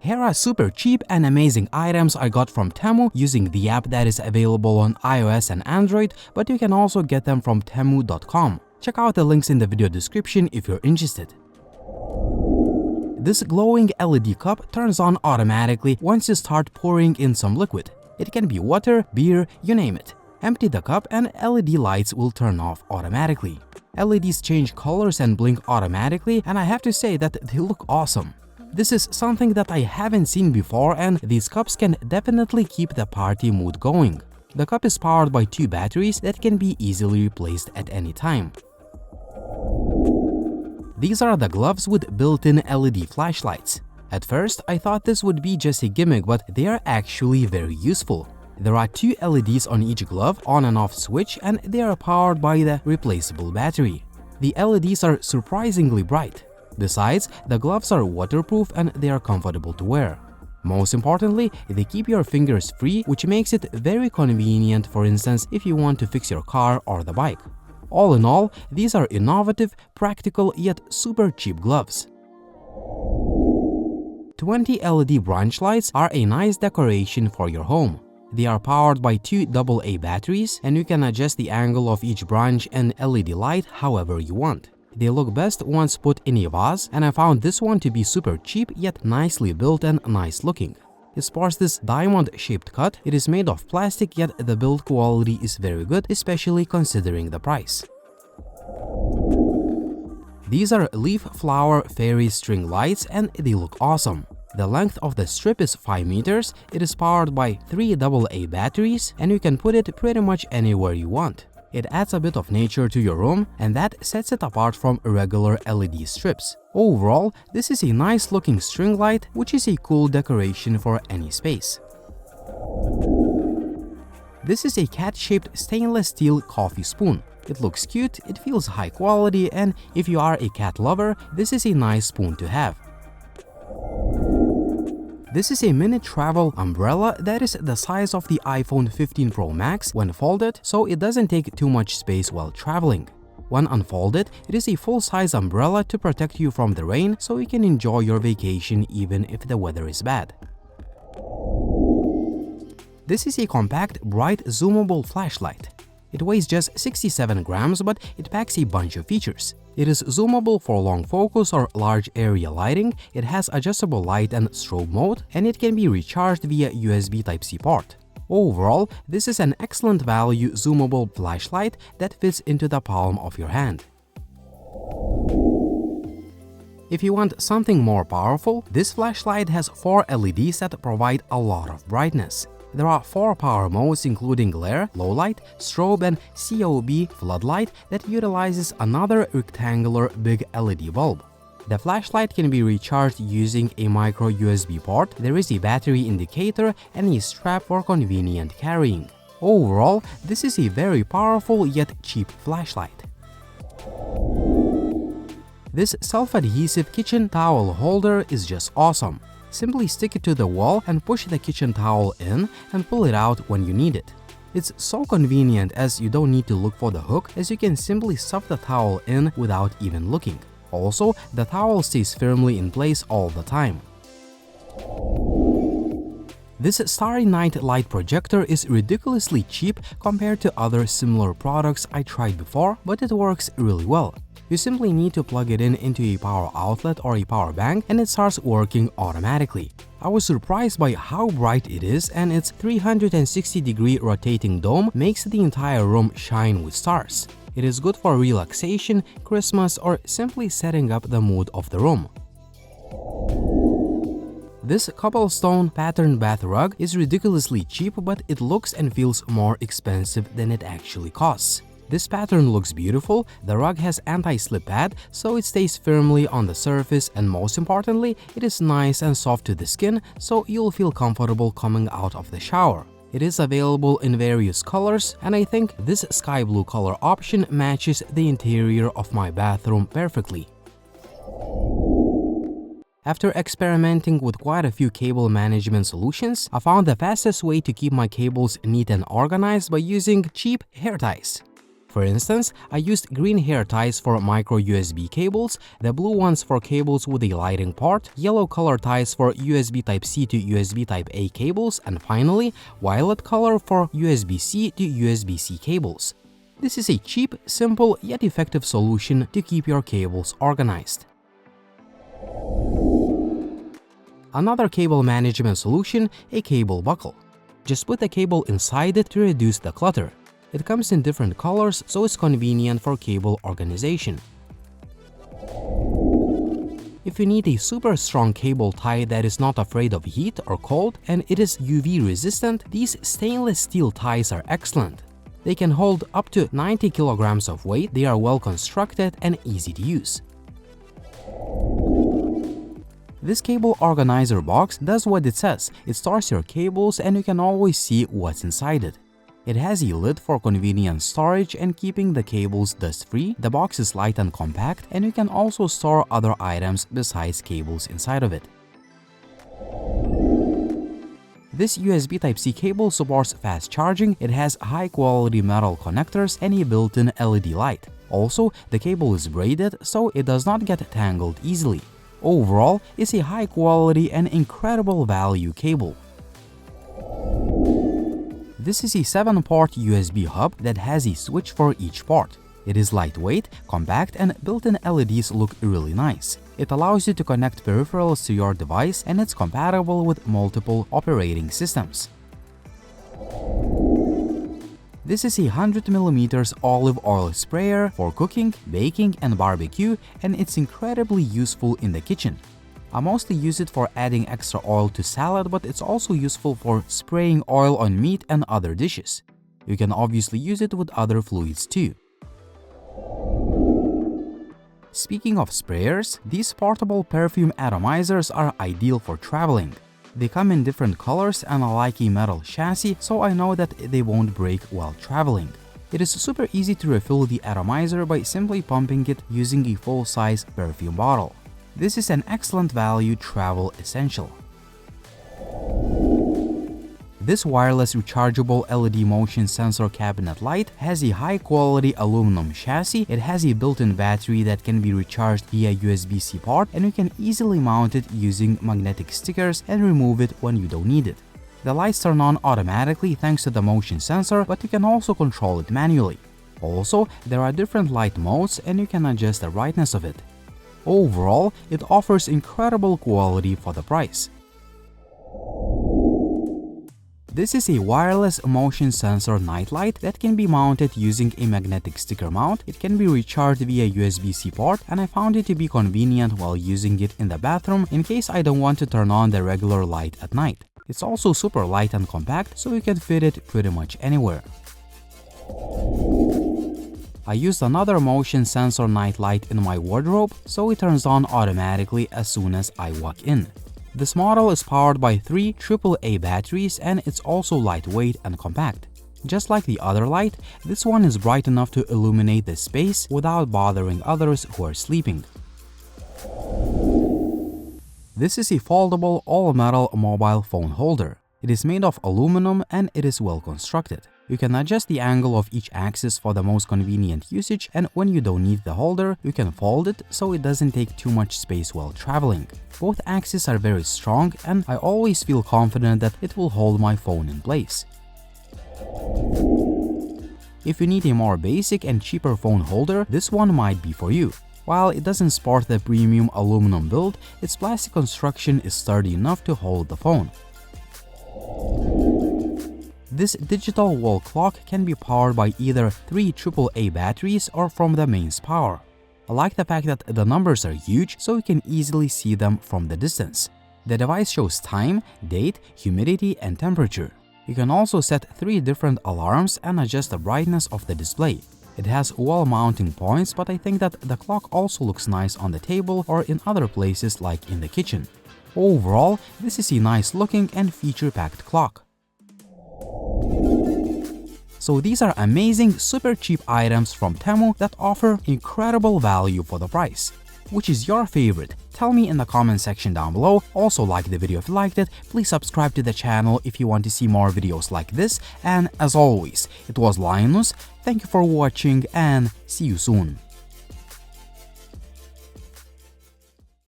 Here are super cheap and amazing items I got from Temu using the app that is available on iOS and Android, but you can also get them from Temu.com. Check out the links in the video description if you're interested. This glowing LED cup turns on automatically once you start pouring in some liquid. It can be water, beer, you name it. Empty the cup and LED lights will turn off automatically. LEDs change colors and blink automatically, and I have to say that they look awesome. This is something that I haven't seen before, and these cups can definitely keep the party mood going. The cup is powered by 2 batteries that can be easily replaced at any time. These are the gloves with built-in LED flashlights. At first, I thought this would be just a gimmick, but they are actually very useful. There are 2 LEDs on each glove, on and off switch, and they are powered by the replaceable battery. The LEDs are surprisingly bright. Besides, the gloves are waterproof and they are comfortable to wear. Most importantly, they keep your fingers free, which makes it very convenient, for instance, if you want to fix your car or the bike. All in all, these are innovative, practical, yet super cheap gloves. 20 LED branch lights are a nice decoration for your home. They are powered by 2 AA batteries, and you can adjust the angle of each branch and LED light however you want. They look best once put in a vase, and I found this one to be super cheap yet nicely built and nice looking. It sports this diamond-shaped cut. It is made of plastic, yet the build quality is very good, especially considering the price. These are leaf flower fairy string lights and they look awesome. The length of the strip is 5 meters, it is powered by 3 AA batteries, and you can put it pretty much anywhere you want. It adds a bit of nature to your room, and that sets it apart from regular LED strips. Overall, this is a nice looking string light, which is a cool decoration for any space. This is a cat-shaped stainless steel coffee spoon. It looks cute, it feels high quality, and if you are a cat lover, this is a nice spoon to have. This is a mini travel umbrella that is the size of the iPhone 15 Pro Max when folded, so it doesn't take too much space while traveling. When unfolded, it is a full-size umbrella to protect you from the rain, so you can enjoy your vacation even if the weather is bad. This is a compact, bright, zoomable flashlight. It weighs just 67 grams, but it packs a bunch of features. It is zoomable for long focus or large area lighting, it has adjustable light and strobe mode, and it can be recharged via USB Type-C port. Overall, this is an excellent value zoomable flashlight that fits into the palm of your hand. If you want something more powerful, this flashlight has 4 LEDs that provide a lot of brightness. There are 4 power modes including glare, low light, strobe, and COB floodlight that utilizes another rectangular big LED bulb. The flashlight can be recharged using a micro USB port, there is a battery indicator, and a strap for convenient carrying. Overall, this is a very powerful yet cheap flashlight. This self-adhesive kitchen towel holder is just awesome. Simply stick it to the wall and push the kitchen towel in and pull it out when you need it. It's so convenient as you don't need to look for the hook, as you can simply stuff the towel in without even looking. Also, the towel stays firmly in place all the time. This Starry Night light projector is ridiculously cheap compared to other similar products I tried before, but it works really well. You simply need to plug it in into a power outlet or a power bank and it starts working automatically. I was surprised by how bright it is, and its 360-degree rotating dome makes the entire room shine with stars. It is good for relaxation, Christmas, or simply setting up the mood of the room. This cobblestone pattern bath rug is ridiculously cheap, but it looks and feels more expensive than it actually costs. This pattern looks beautiful, the rug has anti-slip pad, so it stays firmly on the surface, and most importantly, it is nice and soft to the skin, so you'll feel comfortable coming out of the shower. It is available in various colors, and I think this sky blue color option matches the interior of my bathroom perfectly. After experimenting with quite a few cable management solutions, I found the fastest way to keep my cables neat and organized by using cheap hair ties. For instance, I used green hair ties for micro USB cables, the blue ones for cables with a lighting part, yellow color ties for USB Type-C to USB Type-A cables, and finally, violet color for USB-C to USB-C cables. This is a cheap, simple, yet effective solution to keep your cables organized. Another cable management solution, a cable buckle. Just put the cable inside it to reduce the clutter. It comes in different colors, so it's convenient for cable organization. If you need a super strong cable tie that is not afraid of heat or cold and it is UV resistant, these stainless steel ties are excellent. They can hold up to 90 kilograms of weight, they are well constructed and easy to use. This cable organizer box does what it says. It stores your cables and you can always see what's inside it. It has a lid for convenient storage and keeping the cables dust-free. The box is light and compact, and you can also store other items besides cables inside of it. This USB Type-C cable supports fast charging, it has high-quality metal connectors and a built-in LED light. Also, the cable is braided, so it does not get tangled easily. Overall, it's a high-quality and incredible value cable. This is a 7-port USB hub that has a switch for each port. It is lightweight, compact, and built-in LEDs look really nice. It allows you to connect peripherals to your device, and it's compatible with multiple operating systems. This is a 100mm olive oil sprayer for cooking, baking, and barbecue, and it's incredibly useful in the kitchen. I mostly use it for adding extra oil to salad, but it's also useful for spraying oil on meat and other dishes. You can obviously use it with other fluids too. Speaking of sprayers, these portable perfume atomizers are ideal for traveling. They come in different colors and I like a metal chassis, so I know that they won't break while traveling. It is super easy to refill the atomizer by simply pumping it using a full-size perfume bottle. This is an excellent value travel essential. This wireless rechargeable LED motion sensor cabinet light has a high-quality aluminum chassis. It has a built-in battery that can be recharged via USB-C port, and you can easily mount it using magnetic stickers and remove it when you don't need it. The lights turn on automatically thanks to the motion sensor, but you can also control it manually. Also, there are different light modes and you can adjust the brightness of it. Overall, it offers incredible quality for the price. This is a wireless motion sensor nightlight that can be mounted using a magnetic sticker mount. It can be recharged via USB-C port, and I found it to be convenient while using it in the bathroom in case I don't want to turn on the regular light at night. It's also super light and compact, so you can fit it pretty much anywhere. I used another motion sensor nightlight in my wardrobe, so it turns on automatically as soon as I walk in. This model is powered by 3 AAA batteries and it's also lightweight and compact. Just like the other light, this one is bright enough to illuminate the space without bothering others who are sleeping. This is a foldable all-metal mobile phone holder. It is made of aluminum and it is well constructed. You can adjust the angle of each axis for the most convenient usage, and when you don't need the holder, you can fold it so it doesn't take too much space while traveling. Both axes are very strong and I always feel confident that it will hold my phone in place. If you need a more basic and cheaper phone holder, this one might be for you. While it doesn't sport the premium aluminum build, its plastic construction is sturdy enough to hold the phone. This digital wall clock can be powered by either 3 AAA batteries or from the mains power. I like the fact that the numbers are huge, so you can easily see them from the distance. The device shows time, date, humidity, and temperature. You can also set 3 different alarms and adjust the brightness of the display. It has wall mounting points, but I think that the clock also looks nice on the table or in other places like in the kitchen. Overall, this is a nice looking and feature-packed clock. So these are amazing, super cheap items from Temu that offer incredible value for the price. which is your favorite? Tell me in the comment section down below. Also like the video if you liked it, please subscribe to the channel if you want to see more videos like this, and as always, it was Linus, thank you for watching and see you soon.